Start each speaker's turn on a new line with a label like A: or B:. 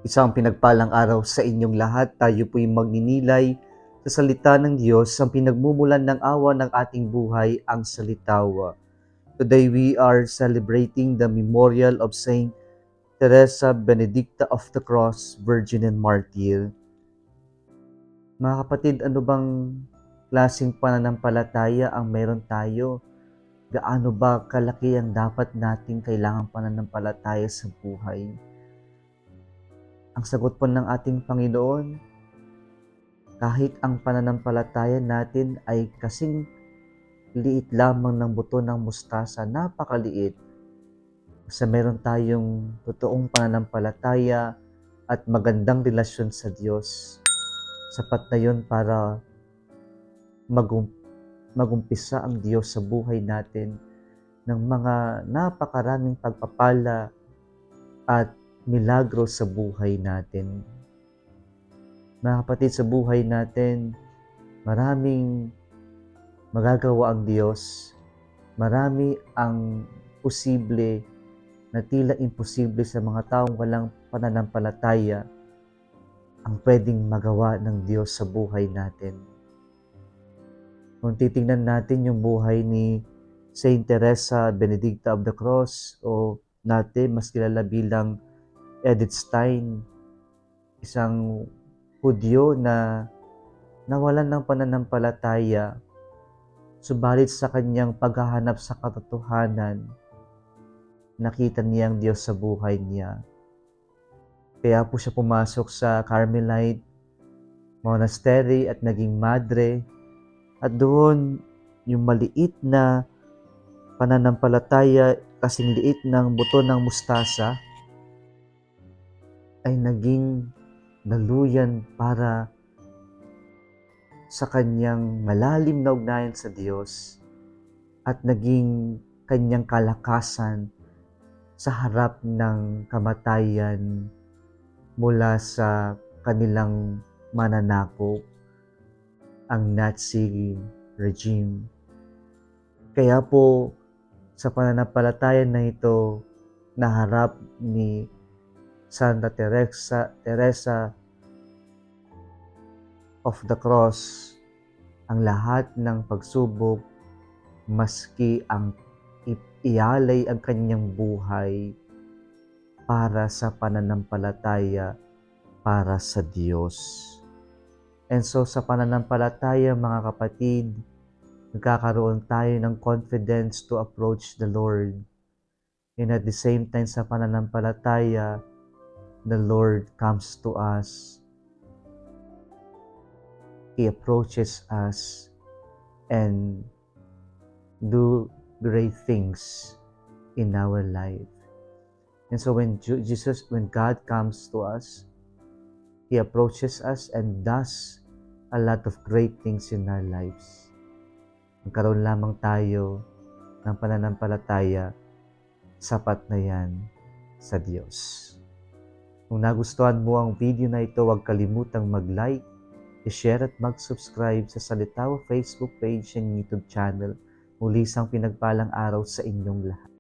A: Isang pinagpalang araw sa inyong lahat. Tayo po'y magninilay sa salita ng Diyos, ang pinagmumulan ng awa ng ating buhay, ang salitawa. Today we are celebrating the memorial of Saint Teresa Benedicta of the Cross, Virgin and Martyr. Mga kapatid, ano bang klaseng pananampalataya ang meron tayo? Gaano ba kalaki ang dapat nating kailangang pananampalataya sa buhay? Ang sagot po ng ating Panginoon, kahit ang pananampalataya natin ay kasing liit lamang ng buto ng mustasa, napakaliit, sa meron tayong totoong pananampalataya at magandang relasyon sa Diyos, sapat na yun para magumpisa ang Diyos sa buhay natin ng mga napakaraming pagpapala at milagro sa buhay natin. Mga kapatid, sa buhay natin, maraming magagawa ang Diyos. Marami ang posible na tila imposible sa mga taong walang pananampalataya ang pwedeng magawa ng Diyos sa buhay natin. Kung titingnan natin yung buhay ni Saint Teresa Benedicta of the Cross o natin mas kilala bilang Edith Stein, isang Hudyo na nawalan ng pananampalataya, subalit sa kanyang paghahanap sa katotohanan, nakita niya ang Diyos sa buhay niya. Kaya po siya pumasok sa Carmelite Monastery at naging madre. At doon, yung maliit na pananampalataya, kasing liit ng buto ng mustasa, ay naging daluyan para sa kanyang malalim na ugnayan sa Diyos at naging kanyang kalakasan sa harap ng kamatayan mula sa kanilang mananakop, ang Nazi regime. Kaya po sa pananampalataya na ito, naharap ni Santa Teresa of the Cross ang lahat ng pagsubok, maski ang ialay ang kanyang buhay para sa pananampalataya para sa Diyos. And so sa pananampalataya, mga kapatid, nagkakaroon tayo ng confidence to approach the Lord. And at the same time, sa pananampalataya, the Lord comes to us. He approaches us and do great things in our life. And so when God comes to us, He approaches us and does a lot of great things in our lives. Magkaroon lamang tayo ng pananampalataya, sapat na yan sa Diyos. Kung nagustuhan mo ang video na ito, huwag kalimutang mag-like, i-share at mag-subscribe sa Salitawa Facebook page and YouTube channel. Muli isang pinagpalang araw sa inyong lahat.